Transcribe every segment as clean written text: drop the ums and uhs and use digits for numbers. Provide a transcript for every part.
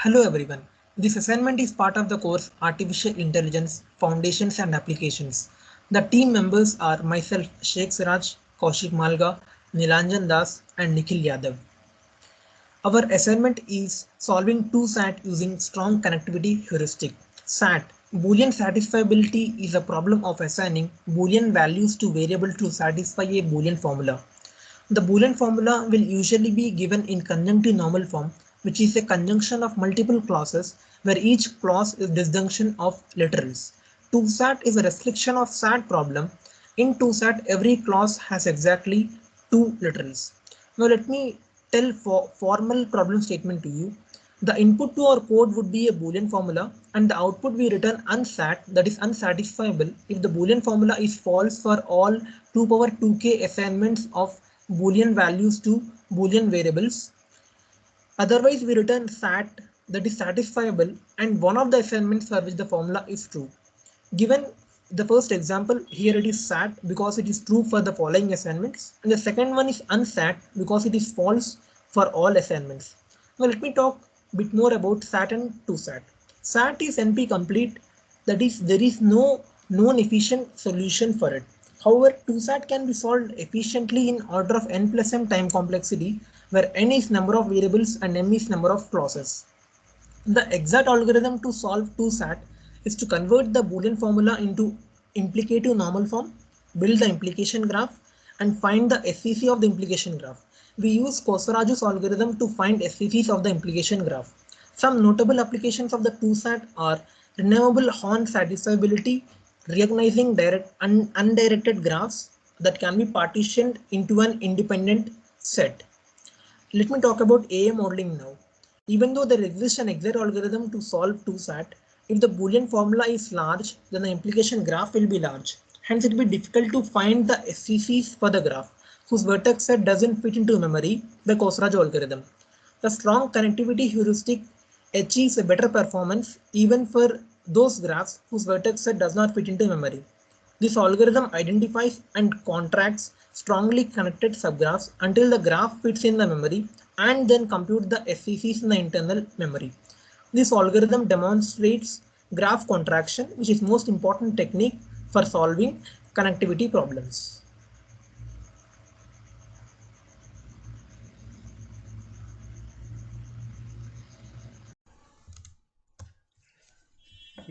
Hello everyone. This assignment is part of the course Artificial Intelligence Foundations and Applications. The team members are myself Sheikh Siraj, Kaushik Malga, Nilanjan Das and Nikhil Yadav. Our assignment is solving 2SAT using strong connectivity heuristic. SAT Boolean satisfiability is a problem of assigning Boolean values to variable to satisfy a Boolean formula. The Boolean formula will usually be given in conjunctive normal form, which is a conjunction of multiple clauses where each clause is disjunction of literals. 2SAT is a restriction of SAT problem. In 2SAT, every clause has exactly two literals. Now let me tell formal problem statement to you. The input to our code would be a Boolean formula and the output we return unsat, that is unsatisfiable, if the Boolean formula is false for all 2 power 2k assignments of Boolean values to Boolean variables. Otherwise, we return sat, that is satisfiable, and one of the assignments for which the formula is true. Given the first example, here it is sat because it is true for the following assignments, and the second one is unsat because it is false for all assignments. Now let me talk a bit more about sat and 2SAT. Sat is NP complete, that is there is no known efficient solution for it. However, 2SAT can be solved efficiently in order of n plus m time complexity, where n is number of variables and m is number of clauses. The exact algorithm to solve 2SAT is to convert the Boolean formula into implicative normal form, build the implication graph, and find the SCC of the implication graph. We use Kosaraju's algorithm to find SCCs of the implication graph. Some notable applications of the 2SAT are renewable Horn satisfiability, recognizing direct undirected graphs that can be partitioned into an independent set. Let me talk about AI modeling now. Even though there exists an exact algorithm to solve 2SAT, if the Boolean formula is large, then the implication graph will be large. Hence, it will be difficult to find the SCCs for the graph, whose vertex set doesn't fit into memory, the Kosaraj algorithm. The strong connectivity heuristic achieves a better performance even for those graphs whose vertex set does not fit into memory. This algorithm identifies and contracts strongly connected subgraphs until the graph fits in the memory and then compute the SCCs in the internal memory. This algorithm demonstrates graph contraction, which is most important technique for solving connectivity problems.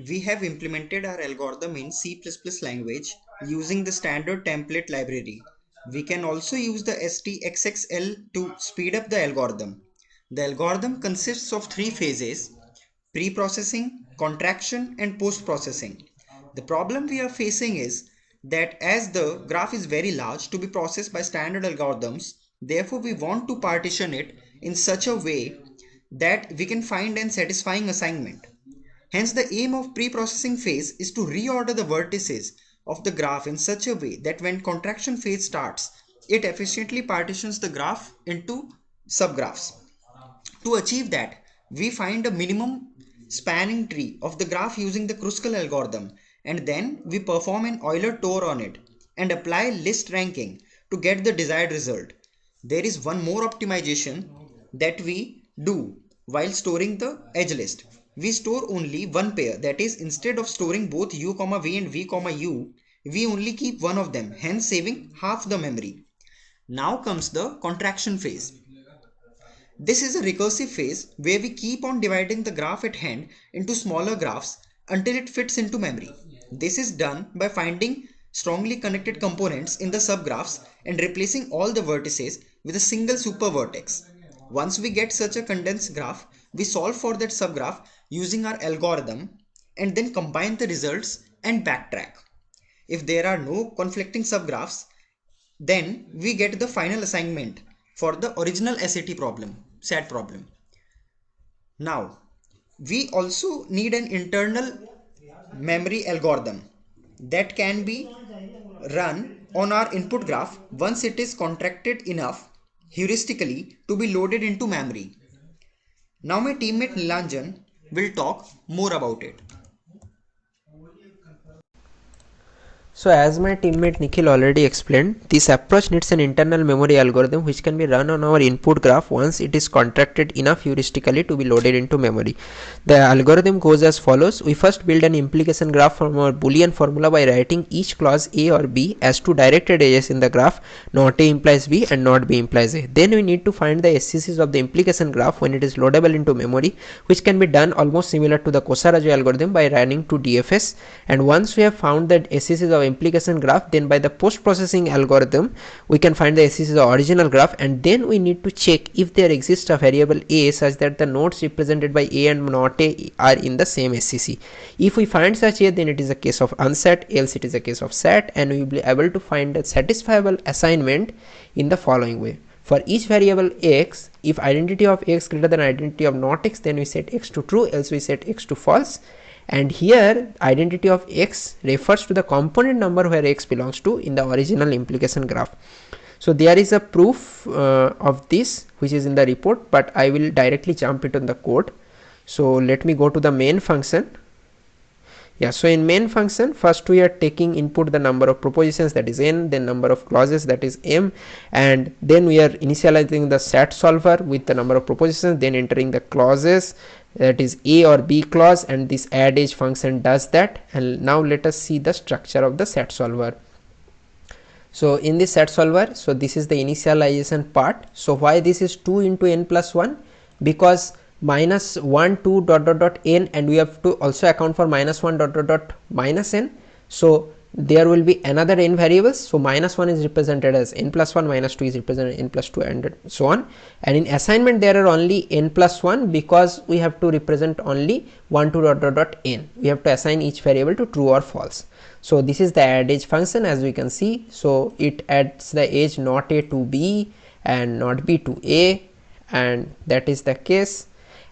We have implemented our algorithm in C++ language using the standard template library. We can also use the STXXL to speed up the algorithm. The algorithm consists of three phases: pre-processing, contraction, and post-processing. The problem we are facing is that as the graph is very large to be processed by standard algorithms, therefore we want to partition it in such a way that we can find an satisfying assignment. Hence, the aim of pre-processing phase is to reorder the vertices of the graph in such a way that when contraction phase starts, it efficiently partitions the graph into subgraphs. To achieve that, we find a minimum spanning tree of the graph using the Kruskal algorithm, and then we perform an Euler-Tor on it and apply list ranking to get the desired result. There is one more optimization that we do while storing the edge list. We store only one pair, that is, instead of storing both u, v and v, u, we only keep one of them, hence saving half the memory. Now comes the contraction phase. This is a recursive phase where we keep on dividing the graph at hand into smaller graphs until it fits into memory. This is done by finding strongly connected components in the subgraphs and replacing all the vertices with a single supervertex. Once we get such a condensed graph, we solve for that subgraph using our algorithm and then combine the results and backtrack. If there are no conflicting subgraphs, then we get the final assignment for the original SAT problem. Now, we also need an internal memory algorithm that can be run on our input graph once it is contracted enough heuristically to be loaded into memory. Now my teammate Nilanjan will talk more about it. So as my teammate Nikhil already explained, this approach needs an internal memory algorithm which can be run on our input graph once it is contracted enough heuristically to be loaded into memory. The algorithm goes as follows. We first build an implication graph from our Boolean formula by writing each clause A or B as two directed edges in the graph, not A implies B and not B implies A. Then we need to find the SCCs of the implication graph when it is loadable into memory, which can be done almost similar to the Kosa-Raju algorithm by running two DFS. And once we have found the SCCs of implication graph, then by the post-processing algorithm we can find the SCCs of original graph, and then we need to check if there exists a variable A such that the nodes represented by A and not A are in the same SCC. If we find such A, then it is a case of unsat, else it is a case of sat, and we will be able to find a satisfiable assignment in the following way. For each variable x, if identity of x greater than identity of not x, then we set x to true, else we set x to false. And here identity of x refers to the component number where x belongs to in the original implication graph. So there is a proof of this which is in the report, but I will directly jump it on the code. So let me go to the main function. Yeah, so in main function, first we are taking input the number of propositions, that is n, then number of clauses, that is m, and then we are initializing the sat solver with the number of propositions, then entering the clauses, that is A or B clause, and this add age function does that. And now let us see the structure of the sat solver. So in this sat solver, so this is the initialization part. So why this is 2 into n plus 1? Because minus 1 2 dot dot dot n, and we have to also account for minus 1 dot dot dot minus n. So there will be another n variables. So minus 1 is represented as n plus 1, minus 2 is represented n plus 2, and so on. And in assignment there are only n plus 1 because we have to represent only 1 2 dot dot dot n. We have to assign each variable to true or false. So this is the add age function, as we can see. So it adds the age not A to B and not B to A, and that is the case.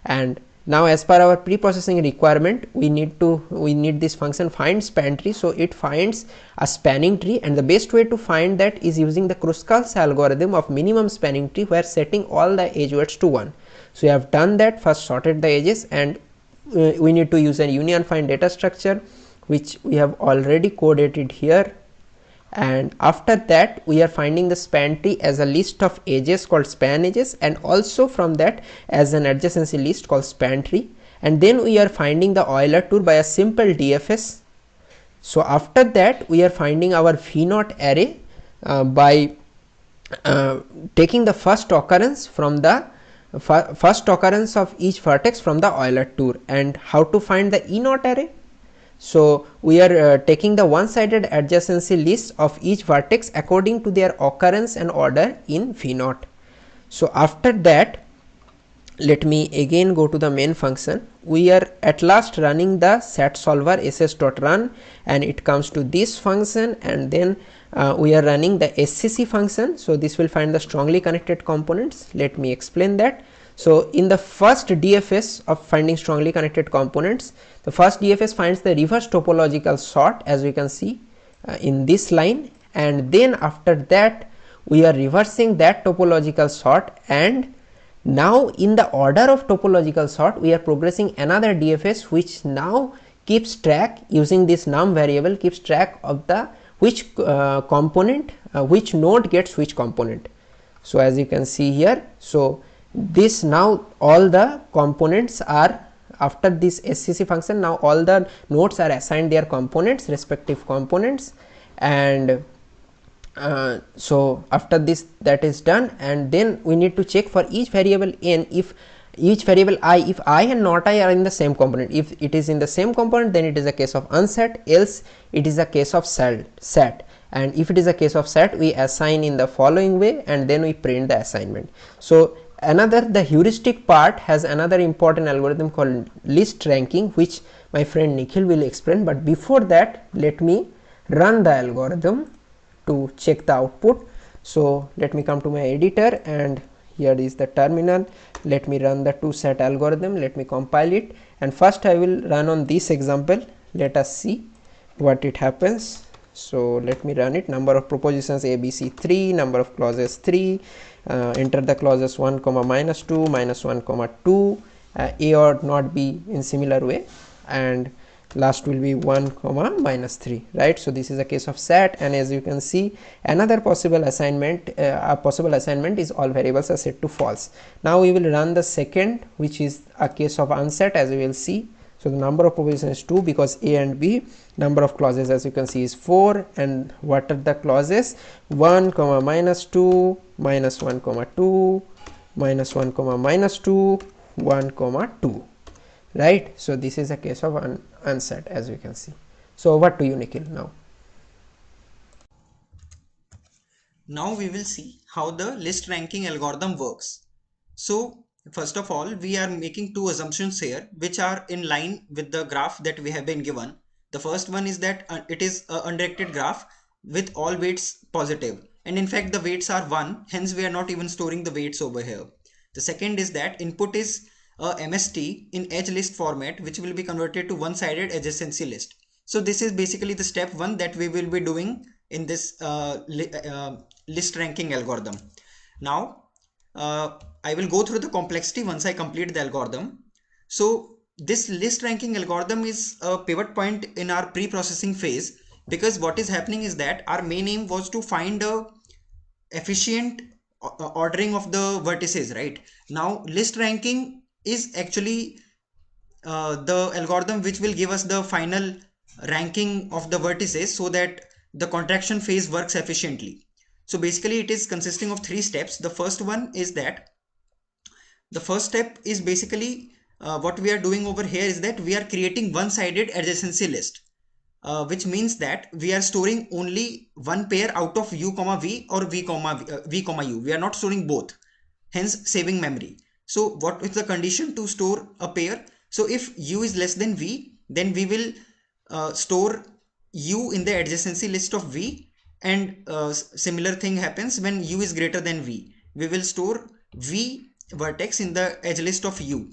And now as per our pre-processing requirement, we need this function find span tree. So it finds a spanning tree, and the best way to find that is using the Kruskal's algorithm of minimum spanning tree, where setting all the edge weights to 1. So we have done that, first sorted the edges, and we need to use a union find data structure which we have already coded it here. And after that we are finding the span tree as a list of edges called span edges, and also from that as an adjacency list called span tree. And then we are finding the Euler tour by a simple DFS. So after that we are finding our V0 array by taking the first occurrence from the first occurrence of each vertex from the Euler tour. And how to find the E0 array? So we are taking the one-sided adjacency list of each vertex according to their occurrence and order in V0. So after that, let me again go to the main function. We are at last running the sat solver ss.run, and it comes to this function, and then we are running the SCC function. So this will find the strongly connected components. Let me explain that. So in the first DFS of finding strongly connected components, the first DFS finds the reverse topological sort, as we can see in this line, and then after that we are reversing that topological sort, and now in the order of topological sort we are progressing another DFS which now keeps track, using this num variable, keeps track of the which component, which node gets which component. So as you can see here, so this now all the components are, after this SCC function, now all the nodes are assigned their components, respective components. And so after this that is done, and then we need to check for each variable n, if each variable I, if I and not I are in the same component. If it is in the same component, then it is a case of unsat, else it is a case of sat. And if it is a case of sat, we assign in the following way, and then we print the assignment. So the heuristic part has another important algorithm called list ranking, which my friend Nikhil will explain. But before that, let me run the algorithm to check the output. So let me come to my editor, and here is the terminal. Let me run the toSat algorithm. Let me compile it, and first I will run on this example. Let us see what it happens. So let me run it. Number of propositions ABC 3, number of clauses 3. Enter the clauses 1 comma minus 2, minus 1 comma 2, A or not B in similar way, and last will be 1 comma minus 3, right? So this is a case of SAT, and as you can see, another possible assignment, is all variables are set to false. Now we will run the second, which is a case of unset, as we will see. So the number of propositions is 2 because A and B. Number of clauses, as you can see, is 4, and what are the clauses? 1 comma minus 2, minus 1 comma 2, minus 1 comma minus 2, 1 comma 2, right? So this is a case of unset, as you can see. So over to you, Nikhil, now. Now we will see how the list ranking algorithm works. So first of all, we are making two assumptions here which are in line with the graph that we have been given. The first one is that it is an undirected graph with all weights positive, and in fact the weights are 1, hence we are not even storing the weights over here. The second is that input is a MST in edge list format, which will be converted to one-sided adjacency list. So this is basically the step 1 that we will be doing in this list ranking algorithm. Now I will go through the complexity once I complete the algorithm. So this list ranking algorithm is a pivot point in our pre-processing phase, because what is happening is that our main aim was to find a efficient ordering of the vertices, right? Now list ranking is actually the algorithm which will give us the final ranking of the vertices so that the contraction phase works efficiently. So basically it is consisting of 3 steps. The first one is that the first step is basically what we are doing over here is that we are creating one-sided adjacency list, which means that we are storing only one pair out of u comma v or v comma u. We are not storing both, hence saving memory. So what is the condition to store a pair? So if u is less than v, then we will store u in the adjacency list of v, and similar thing happens when u is greater than v. We will store v vertex in the edge list of u.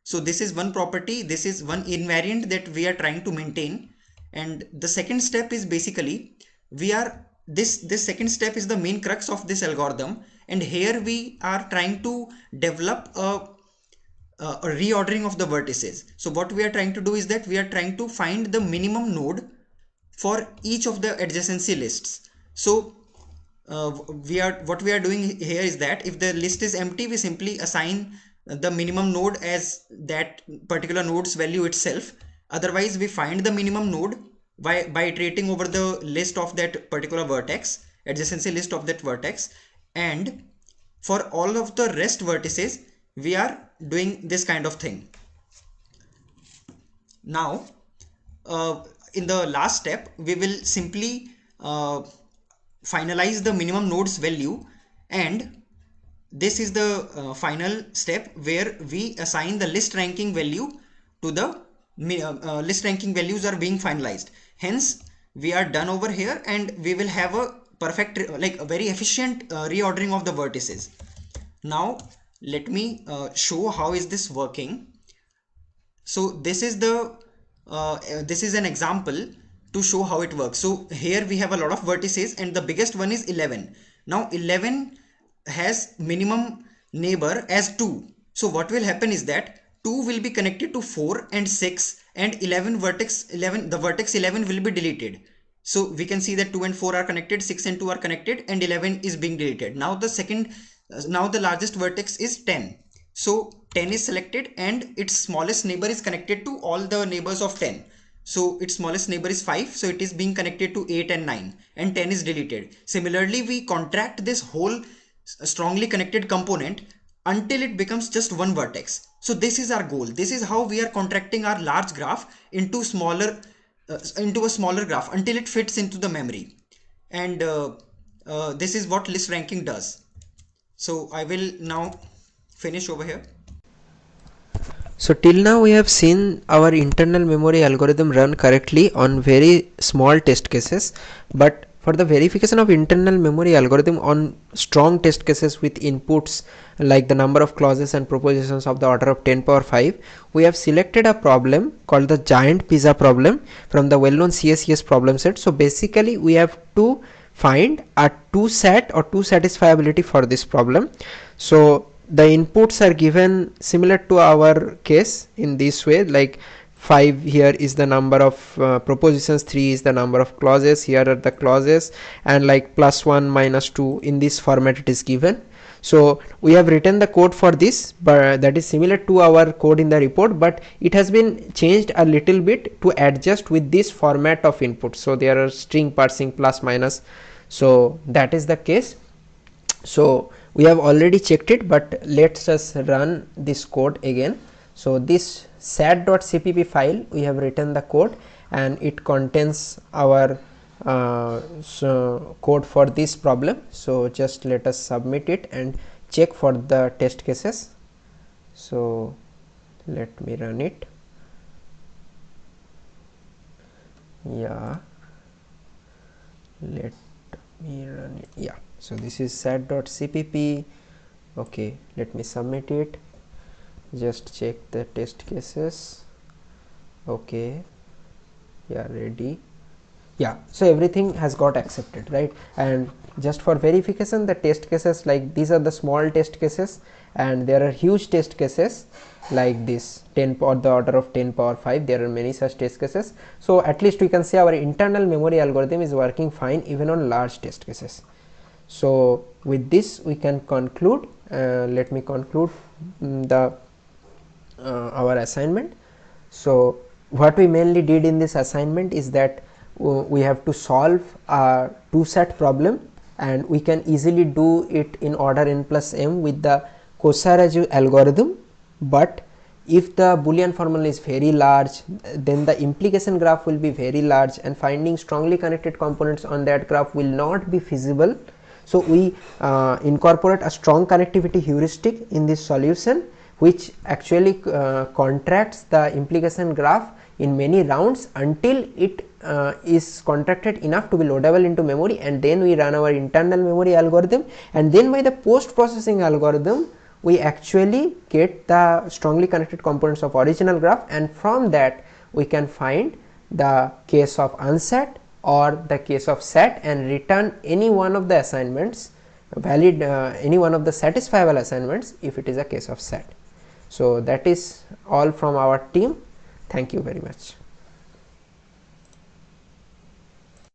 So this is one property, this is one invariant that we are trying to maintain. And the second step is basically this second step is the main crux of this algorithm, and here we are trying to develop a reordering of the vertices. So what we are trying to do is that we are trying to find the minimum node for each of the adjacency lists. So what we are doing here is that if the list is empty, we simply assign the minimum node as that particular node's value itself. Otherwise we find the minimum node by iterating over the list of that particular vertex, adjacency list of that vertex, and for all of the rest vertices we are doing this kind of thing. Now in the last step we will simply finalize the minimum nodes value, and this is the final step where we assign the list ranking value to the list ranking values are being finalized. Hence we are done over here, and we will have a perfect, like a very efficient reordering of the vertices. Now let me show how is this working. So this is the this is an example to show how it works. So here we have a lot of vertices, and the biggest one is 11. Now 11 has minimum neighbor as 2. So what will happen is that 2 will be connected to 4 and 6, and the vertex 11 will be deleted. So we can see that 2 and 4 are connected, 6 and 2 are connected, and 11 is being deleted. Now the largest vertex is 10. So 10 is selected, and its smallest neighbor is connected to all the neighbors of 10. So its smallest neighbor is 5, so it is being connected to 8 and 9, and 10 is deleted. Similarly, we contract this whole strongly connected component until it becomes just one vertex. So this is our goal. This is how we are contracting our large graph into a smaller graph until it fits into the memory. And this is what list ranking does. So I will now finish over here. So till now we have seen our internal memory algorithm run correctly on very small test cases, but for the verification of internal memory algorithm on strong test cases with inputs like the number of clauses and propositions of the order of 10 power 5, we have selected a problem called the giant pizza problem from the well-known CSES problem set. So basically we have to find a 2-SAT or 2 satisfiability for this problem. So the inputs are given similar to our case in this way, like 5 here is the number of propositions, 3 is the number of clauses, here are the clauses, and like +1 -2 in this format it is given. So we have written the code for this, but that is similar to our code in the report, but it has been changed a little bit to adjust with this format of input. So there are string parsing plus minus, so that is the case. So we have already checked it, but let's just run this code again. So this sat.cpp file, we have written the code and it contains our code for this problem. So just let us submit it and check for the test cases. So let me run it. Yeah, let me run it. Yeah, so this is sat.cpp. okay, let me submit it. Just check the test cases. Okay, yeah, ready. Yeah, so everything has got accepted, right? And just for verification, the test cases, like these are the small test cases, and there are huge test cases like this 10 or the order of 10 power 5. There are many such test cases. So at least we can say our internal memory algorithm is working fine even on large test cases. So with this we can conclude. Let me conclude our assignment. So what we mainly did in this assignment is that we have to solve a 2-SAT problem, and we can easily do it in order n plus m with the Kosa-Raju algorithm. But if the Boolean formula is very large, then the implication graph will be very large, and finding strongly connected components on that graph will not be feasible. So we incorporate a strong connectivity heuristic in this solution, which actually contracts the implication graph in many rounds until it is contracted enough to be loadable into memory, and then we run our internal memory algorithm, and then by the post processing algorithm we actually get the strongly connected components of original graph, and from that we can find the case of unsat or the case of sat and return any one of the assignments valid, any one of the satisfiable assignments if it is a case of sat. So that is all from our team. Thank you very much.